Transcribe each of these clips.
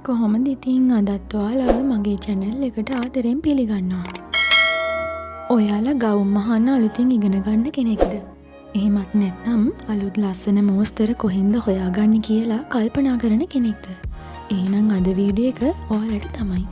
කොහොමද ඉතින් අදත් ඔයාලව මගේ channel එකට ආදරෙන් පිළිගන්නවා. ඔයාලා ගවුම් අහන්න අලුතින් ඉගෙන ගන්න කෙනෙක්ද? එහෙමත් නැත්නම් අලුත් ලස්සන මෝස්තර කොහෙන්ද හොයාගන්නේ කියලා කල්පනා කරන කෙනෙක්ද? එහෙනම් අද වීඩියෝ එක ඔයාලට තමයි.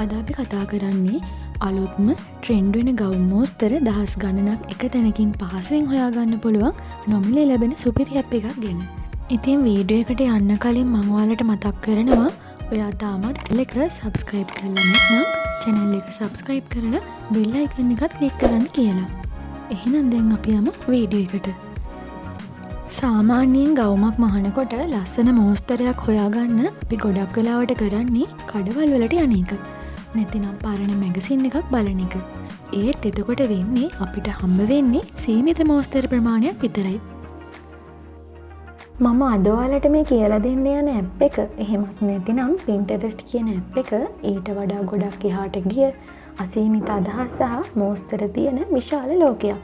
අද අපි කතා කරන්නේ අලුත්ම ට්‍රෙන්ඩ් වෙන ගවුම් මෝස්තර දහස් ගණනක් එක තැනකින් පහසුවෙන් හොයාගන්න පුළුවන් නොමිලේ ලැබෙන සුපිරි ඇප් එකක් ගැන. ඉතින් වීඩියෝ එකට යන්න කලින් මම ඔයාලට මතක් කරනවා ඔයා තාමත් එක subscribe කරලා නැත්නම් channel එක subscribe කරලා bell icon එකත් click කරන්න කියලා. එහෙනම් දැන් අපි යමු වීඩියෝ එකට. සාමාන්‍යයෙන් ගවුමක් මහනකොට ලස්සන මෝස්තරයක් හොයාගන්න අපි ගොඩක් වෙලාවට කරන්නේ කඩවල් වලට යන එක. නැතිනම් පරණ මැගසින් එකක් බලන එක. ඒත් එතකොට වෙන්නේ අපිට හම්බ වෙන්නේ සීමිත මෝස්තර ප්‍රමාණයක් විතරයි. මම අද ඔයාලට මේ කියලා දෙන්න යන ඇප් එක එහෙමත් නැතිනම් Pinterest කියන ඇප් එක ඊට වඩා ගොඩක් එහාට ගිය අසීමිත අදහස් සහ මෝස්තර තියෙන විශාල ලෝකයක්.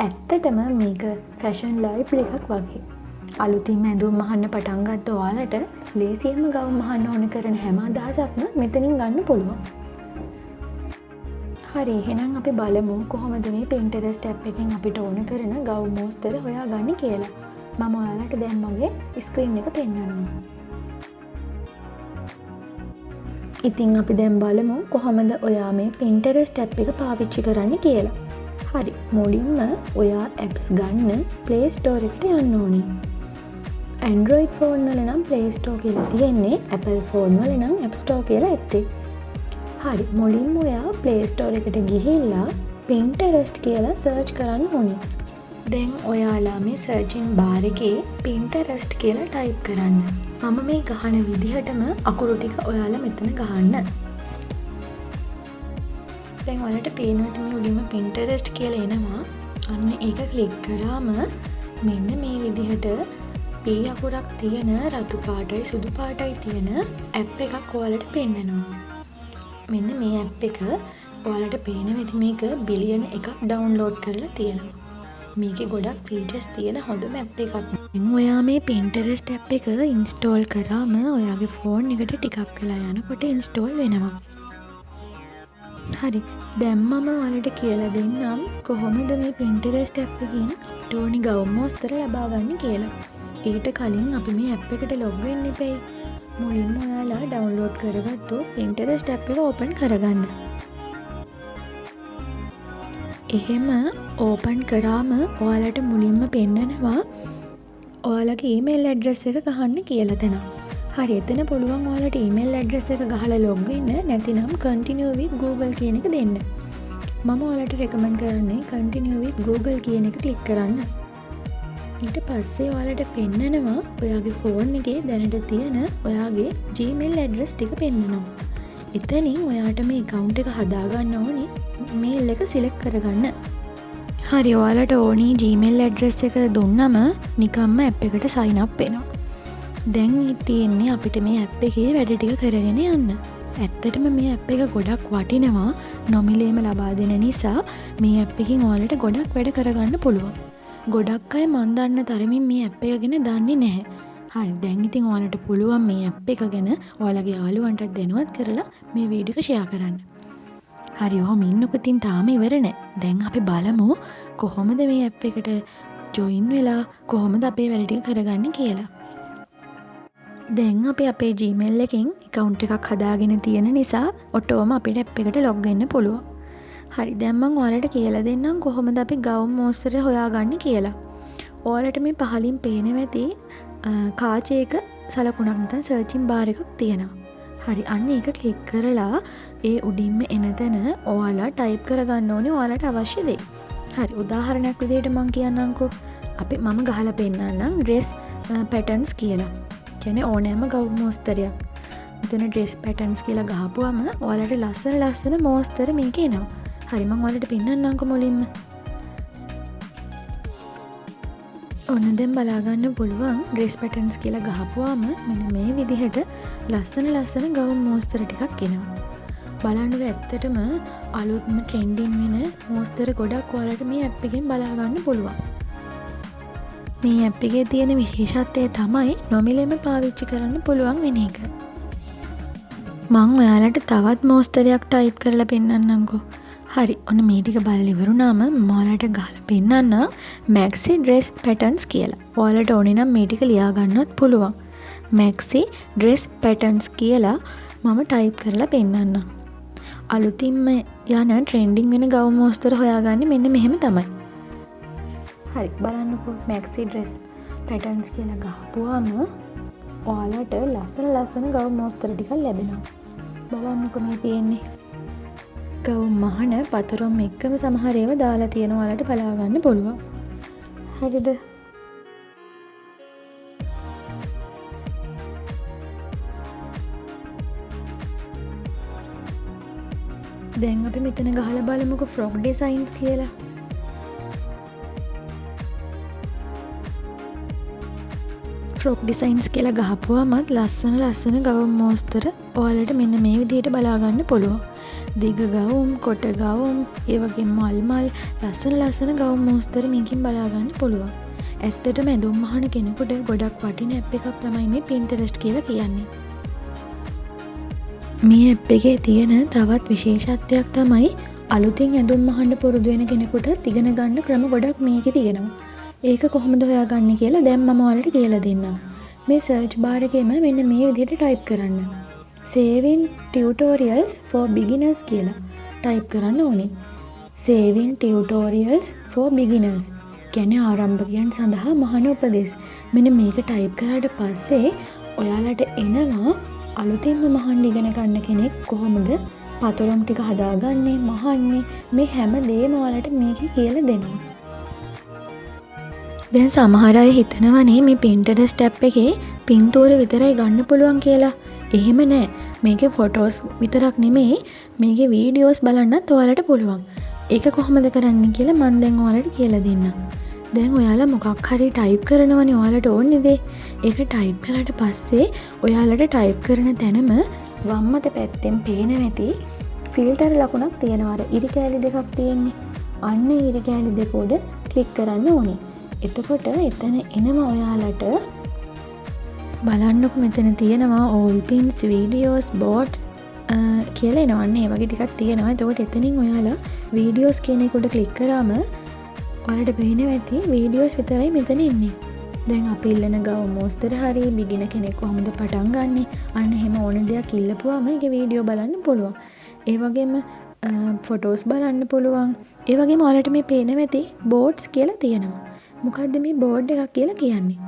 ඇත්තටම මේක ෆැෂන් ලයිබ්‍රරි එකක් වගේ. අලුතින්ම ඇඳුම් අහන්න පටන් ගත්ත ඔයාලට ලේසියෙන්ම ගවුම් අහන්න ඕන කරන හැම අදහසක්ම මෙතනින් ගන්න පුළුවන්. හරි, එහෙනම් අපි බලමු කොහොමද මේ Pinterest ඇප් එකෙන් අපිට ඕන කරන ගවුම් මෝස්තර හොයාගන්නේ කියලා. මම ඔයාලට දැන් මගේ ස්ක්‍රීන් එක පෙන්වන්නම්. ඉතින් අපි දැන් බලමු කොහොමද ඔයා මේ Pinterest ඇප් එක පාවිච්චි කරන්න කියලා. හරි, මුලින්ම ඔයා ඇප්ස් ගන්න Play Store එකට යන්න ඕනේ. Android ෆෝන් වල නම් Play Store කියලා තියෙන්නේ, Apple ෆෝන් වල නම් App Store කියලා ඇත්තේ. හරි, මුලින්ම ඔයා Play Store එකට ගිහිල්ලා Pinterest කියලා සර්ච් කරන්න ඕනේ. දැන් ඔයාලා මේ සර්චින් බාර් එකේ Pinterest කියලා ටයිප් කරන්න. මම මේ ගහන විදිහටම අකුරු ටික ඔයාලා මෙතන ගහන්න. දැන් ඔයාලට පේනවා මේ උඩින්ම Pinterest කියලා එනවා. අන්න ඒක ක්ලික් කරාම මෙන්න මේ විදිහට P අකුරක් තියෙන රතු පාටයි සුදු පාටයි තියෙන ඇප් එකක් ඔයාලට පෙන්නනවා. මෙන්න මේ ඇප් එක ඔයාලට පේනවා ඉතින් මේක බිලියන එකක් ඩවුන්ලෝඩ් කරලා තියෙනවා. මේකේ ගොඩක් ෆීචර්ස් තියෙන හොඳම ඇප් එකක්. ඔයා මේ Pinterest ඇප් එක ඉන්ස්ටෝල් කරාම ඔයාගේ ෆෝන් එකට ටිකක් වෙලා යනකොට ඉන්ස්ටෝල් වෙනවා. හරි, දැන් මම ඔයාලට කියලා දෙන්නම් කොහොමද මේ Pinterest ඇප් එකෙන් අපිට ඕනි ගවුම් මෝස්තර ලබා ගන්න කියලා. ඊට කලින් අපි මේ ඇප් එකට ලොග් වෙන්න ඉපැයි. මුලින්ම ඔයාලා ඩවුන්ලෝඩ් කරගත්තු Pinterest ඇප් එක ඕපන් කරගන්න. එහෙම ඕපන් කරාම ඔයාලට මුලින්ම පෙන්නනවා ඔයාලගේ ඊමේල් ඇඩ්‍රස් එක ගහන්න කියලා තැනක්. හරි, එතන පුළුවන් ඔයාලට ඊමේල් ඇඩ්‍රස් එක ගහලා ලොග් වෙන්න, නැතිනම් continue with Google කියන එක දෙන්න. මම ඔයාලට රෙකමන්ඩ් කරන්නේ continue with Google කියන එක ක්ලික් කරන්න. ඊට පස්සේ ඔයාලට පෙන්නනවා ඔයාගේ ෆෝන් එකේ දැනට තියෙන ඔයාගේ Gmail ඇඩ්‍රස් ටික පෙන්නනවා. එතනින් ඔයාට මේ account එක හදාගන්න ඕනේ මේල් එක සිලෙක්ට් කරගන්න. හරි, ඔයාලට ඕනි Gmail ඇඩ්‍රස් එක දුන්නම නිකම්ම ඇප් එකට sign up වෙනවා. දැන් තියෙන්නේ අපිට මේ ඇප් එකේ වැඩ ටික කරගෙන යන්න. ඇත්තටම මේ ඇප් එක ගොඩක් වටිනවා. නොමිලේම ලබා දෙන නිසා මේ ඇප් එකෙන් ඔයාලට ගොඩක් වැඩ කරගන්න පුළුවන්. ගොඩක් අය මන් දන්න තරමින් මේ ඇප් එක ගැන දන්නේ නැහැ. හරි, දැන් ඉතින් ඔයාලට පුළුවන් මේ ඇප් එක ගැන ඔයාලගේ යාළුවන්ටත් දැනුවත් කරලා මේ වීඩියෝ එක ෂෙයා කරන්න. හරි, ඔහොම ඉන්නකො ඉතින් තාම ඉවර නැහැ. දැන් අපි බලමු කොහොමද මේ ඇප් එකට ජොයින් වෙලා කොහොමද අපේ වැඩ ටික කරගන්නේ කියලා. දැන් අපි අපේ Gmail එකෙන් account එකක් හදාගෙන තියෙන නිසා ඔටෝම අපිට ඇප් එකට log වෙන්න පුළුවන්. හරි, දැන් මම ඔයාලට කියලා දෙන්නම් කොහොමද අපි ගවුම් මෝස්තර හොයාගන්නේ කියලා. ඔයාලට මේ පහලින් පේනවා ඇති කාචයක සලකුණක් නැත්නම් සර්චින් බාර් එකක් තියෙනවා. හරි, අන්න ඒක ක්ලික් කරලා ඒ උඩින්ම එන තැන ඔයාලා ටයිප් කරගන්න ඕනේ ඔයාලට අවශ්‍ය දේ. හරි, උදාහරණයක් විදිහට මම කියන්නම්කෝ. මම ගහලා පෙන්නන්නම් dress patterns කියලා. කියන්නේ ඕනෑම ගවුම් මෝස්තරයක්. මෙතන dress patterns කියලා ගහපුවම ඔයාලට ලස්සන මෝස්තර මේකේ එනවා. හරි, මම ඔයාලට පෙන්නන්නම්කෝ මුලින්ම. ඔන්න දැන් බලා ගන්න පුළුවන් dress patterns කියලා ගහපුවාම මෙන්න මේ විදිහට ලස්සන ගවුම් මෝස්තර ටිකක් එනවා. බලන්න ඇත්තටම අලුත්ම ට්‍රෙන්ඩින් වෙන මෝස්තර ගොඩක් ඔයාලට මේ ඇප් එකෙන් බලා ගන්න පුළුවන්. මේ ඇප් එකේ තියෙන විශේෂත්වය තමයි නොමිලේම පාවිච්චි කරන්න පුළුවන් වෙන එක. මං ඔයාලට තවත් මෝස්තරයක් ටයිප් කරලා පෙන්නන්නම්කෝ. හරි ඔන්න මේ ටික බලලා ඉවරුනාම මම ඔයාලට ගහලා පෙන්නන්නම් maxi dress patterns කියලා. ඔයාලට ඕනේ නම් මේ ටික ලියා ගන්නත් පුළුවන්. maxi dress patterns කියලා මම ටයිප් කරලා පෙන්නන්නම්. අලුතින්ම යන ට්‍රෙන්ඩින් වෙන ගවුම් මෝස්තර හොයාගන්නේ මෙන්න මෙහෙම තමයි. හරි බලන්නකෝ maxi dress patterns කියලා ගහපුවාම ඔයාලට ලස්සන ගවුම් මෝස්තර ටිකක් ලැබෙනවා. බලන්නකෝ මේ තියෙන්නේ. ගවුම් මහන පතරොම් එක්කම සමහර ඒවා දාලා තියෙන ඔයාලට බලා ගන්න පුළුවන්. හරිද? දැන් අපි මෙතන ගහලා බලමුකෝ ෆ්‍රොක් ඩිසයින්ස් කියලා. ෆ්‍රොක් ඩිසයින්ස් කියලා ගහපුවාමත් ලස්සන ගවුම් මෝස්තර ඔයාලට මෙන්න මේ විදිහට බලා ගන්න පුළුවන්. දිග ගවුම්, කොට ගවුම්, ඒ වගේම මල් ලස්සන ගවුම් මෝස්තර මේකෙන් බලා ගන්න පුළුවන්. ඇත්තටම ඇඳුම් මහන කෙනෙකුට ගොඩක් වටින ඇප් එකක් තමයි මේ Pinterest කියලා කියන්නේ. මේ ඇප් එකේ තියෙන තවත් විශේෂත්වයක් තමයි අලුතින් ඇඳුම් මහන්න පුරුදු වෙන කෙනෙකුට ඉගෙන ගන්න ක්‍රම ගොඩක් මේකේ තියෙනවා. ඒක කොහොමද හොයාගන්නේ කියලා දැන් මම ඔයාලට කියලා දෙන්නම්. මේ සර්ච් බාර් එකේම මෙන්න මේ විදිහට ටයිප් කරන්න. saving tutorials for beginners කියලා ටයිප් කරන්න ඕනේ. saving tutorials for beginners කියන්නේ ආරම්භකයන් සඳහා මහාන උපදෙස්. මෙන්න මේක ටයිප් කරාට පස්සේ ඔයාලට එනවා අලුතින්ම මහන්න ඉගෙන ගන්න කෙනෙක් කොහොමද පතරොම් ටික හදාගන්නේ, මහන්නේ, මේ හැම දෙයක්ම ඔයාලට මේකේ කියලා දෙනවා. දැන් සමහර අය හිතනවනේ මේ Pinterest app එකේ පින්තූර විතරයි ගන්න පුළුවන් කියලා. එහෙම නෑ. මේකේ ෆොටෝස් විතරක් නෙමෙයි මේකේ වීඩියෝස් බලන්නත් ඔයාලට පුළුවන්. ඒක කොහොමද කරන්නේ කියලා මම දැන් ඔයාලට කියලා දෙන්නම්. දැන් ඔයාලා මොකක් හරි ටයිප් කරනවනේ ඔයාලට ඕනේ දේ. ඒක ටයිප් කරාට පස්සේ ඔයාලට ටයිප් කරන තැනම වම් අත පැත්තෙන් පේන ඇති ෆිල්ටර් ලකුණක් තියෙනවා. ඉරි කෑලි දෙකක් තියෙන්නේ. අන්න ඉරි කෑලි දෙක උඩ ක්ලික් කරන්න ඕනේ. එතකොට එතන එනවා ඔයාලට බලන්නකො මෙතන තියෙනවා all pins, videos, boards කියලා එනවන්නේ. ඒ වගේ ටිකක් තියෙනවා. එතකොට එතනින් ඔයාලා videos කියන එක උඩ ක්ලික් කරාම ඔයාලට පේනවා ඇති videos විතරයි මෙතන ඉන්නේ. දැන් අපි ඉල්ලන ගවුම් මෝස්තර හරි බිගිනර් කෙනෙක් කොහොමද පටන් ගන්නෙ? අන්න එහෙම ඕන දෙයක් ඉල්ලපුවාම ඒකේ වීඩියෝ බලන්න පුළුවන්. ඒ වගේම ෆොටෝස් බලන්න පුළුවන්. ඒ වගේම ඔයාලට මේ පේනවා ඇති boards කියලා තියෙනවා. මොකද්ද මේ බෝඩ් එකක් කියලා කියන්නේ?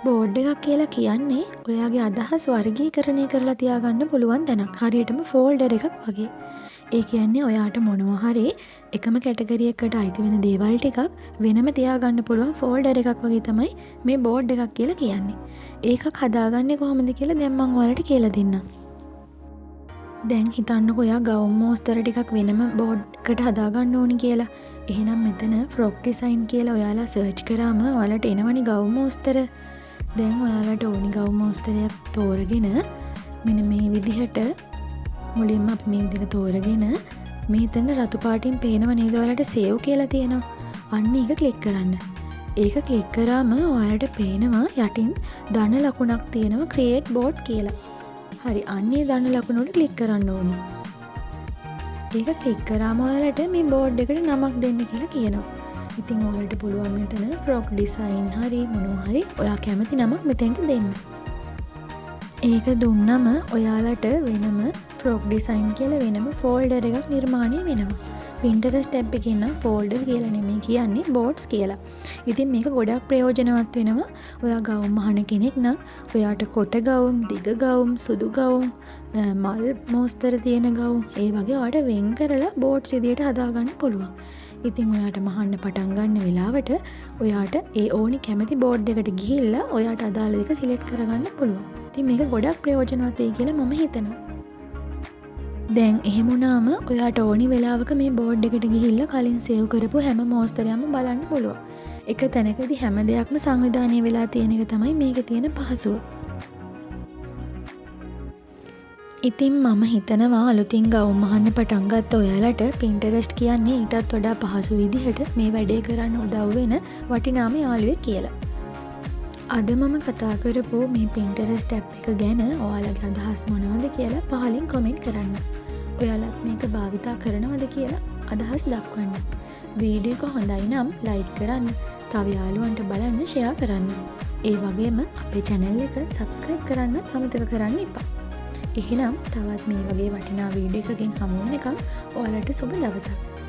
බෝඩ් එකක් කියලා කියන්නේ ඔයාගේ අදහස් වර්ගීකරණය කරලා තියාගන්න පුළුවන් තැනක්. හරියටම ෆෝල්ඩර් එකක් වගේ. ඒ කියන්නේ ඔයාට මොනවා හරි එකම කැටගරි එකකට අයිති වෙන දේවල් ටිකක් වෙනම තියාගන්න පුළුවන් ෆෝල්ඩර් එකක් වගේ තමයි මේ බෝඩ් එකක් කියලා කියන්නේ. ඒකක් හදාගන්නේ කොහොමද කියලා දැන් මම ඔයාලට කියලා දෙන්නම්. දැන් හිතන්නකෝ ඔයා ගවුම් මෝස්තර ටිකක් වෙනම බෝඩ් එකට හදාගන්න ඕනි කියලා. එහෙනම් මෙතන ෆ්‍රොක් ඩිසයින් කියලා ඔයාලා සර්ච් කරාම ඔයාලට එනවනේ ගවුම් මෝස්තර. දැන් ඔයාලට ඕනි ගවුම් මෝස්තරයක් තෝරගෙන මෙන්න මේ විදිහට මුලින්ම අපි මේ විදිහට තෝරගෙන මෙතන රතු පාටින් පේනව නේද ඔයාලට සේව් කියලා තියෙනවා. අන්න ඒක ක්ලික් කරන්න. ඒක ක්ලික් කරාම ඔයාලට පේනවා යටින් ධන ලකුණක් තියෙනවා create board කියලා. හරි අන්නේ ධන ලකුණ උඩ ක්ලික් කරන්න ඕනේ. ඒක ක්ලික් කරාම ඔයාලට මේ බෝඩ් එකට නමක් දෙන්න කියලා කියනවා. ඉතින් ඔයාලට පුළුවන් මෙතන ෆ්‍රොක් ඩිසයින් හරි මොනවා හරි ඔයා කැමති නමක් මෙතෙන්ට දෙන්න. ඒක දුන්නම ඔයාලට වෙනම ෆ්‍රොක් ඩිසයින් කියලා වෙනම ෆෝල්ඩර් එකක් නිර්මාණය වෙනවා. Pinterest app එකේ නම් ෆෝල්ඩර් කියලා නෙමෙයි කියන්නේ boards කියලා. ඉතින් මේක ගොඩක් ප්‍රයෝජනවත් වෙනවා. ඔයා ගවුම් මහන කෙනෙක් නම් ඔයාට කොට ගවුම්, දිග ගවුම්, සුදු ගවුම්, මල් මෝස්තර තියෙන ගවුම් ඒ වගේ ඔයාට වෙන් කරලා boards විදියට හදාගන්න පුළුවන්. ඉතින් ඔයාට මහන්න පටන් ගන්න වෙලාවට ඔයාට ඒ ඕනි කැමති බෝඩ් එකට ගිහිල්ලා ඔයාට අදාළ දෙක සිලෙක්ට් කරගන්න පුළුවන්. ඉතින් මේක ගොඩක් ප්‍රයෝජනවත් වෙයි කියලා මම හිතනවා. දැන් එහෙම වුණාම ඔයාට ඕනි වෙලාවක මේ බෝඩ් එකට ගිහිල්ලා කලින් සේව් කරපු හැම මෝස්තරයක්ම බලන්න පුළුවන්. එක තැනකදී හැම දෙයක්ම සංවිධානය වෙලා තියෙන එක තමයි මේකේ තියෙන පහසුව. ඉතින් මම හිතනවා අලුතින් ගවුම් අහන්න පටන් ගත්ත ඔයාලට Pinterest කියන්නේ ඊටත් වඩා පහසු විදිහට මේ වැඩේ කරන්න උදව් වෙන වටිනාම යාළුවෙක් කියලා. අද මම කතා කරපු මේ Pinterest app එක ගැන ඔයාලගේ අදහස් මොනවද කියලා පහලින් කමෙන්ට් කරන්න. ඔයාලත් මේක භාවිතා කරනවද කියලා අදහස් දක්වන්න. වීඩියෝ එක හොඳයි නම් ලයික් කරන්න, තව යාළුවන්ට බලන්න ෂෙයා කරන්න. ඒ වගේම අපේ channel එක subscribe කරන්නත් අමතක කරන්න එපා. එහෙනම් තවත් මේ වගේ වටිනා වීඩියෝ එකකින් හමු වෙනකම් ඔයාලට සුබ දවසක්.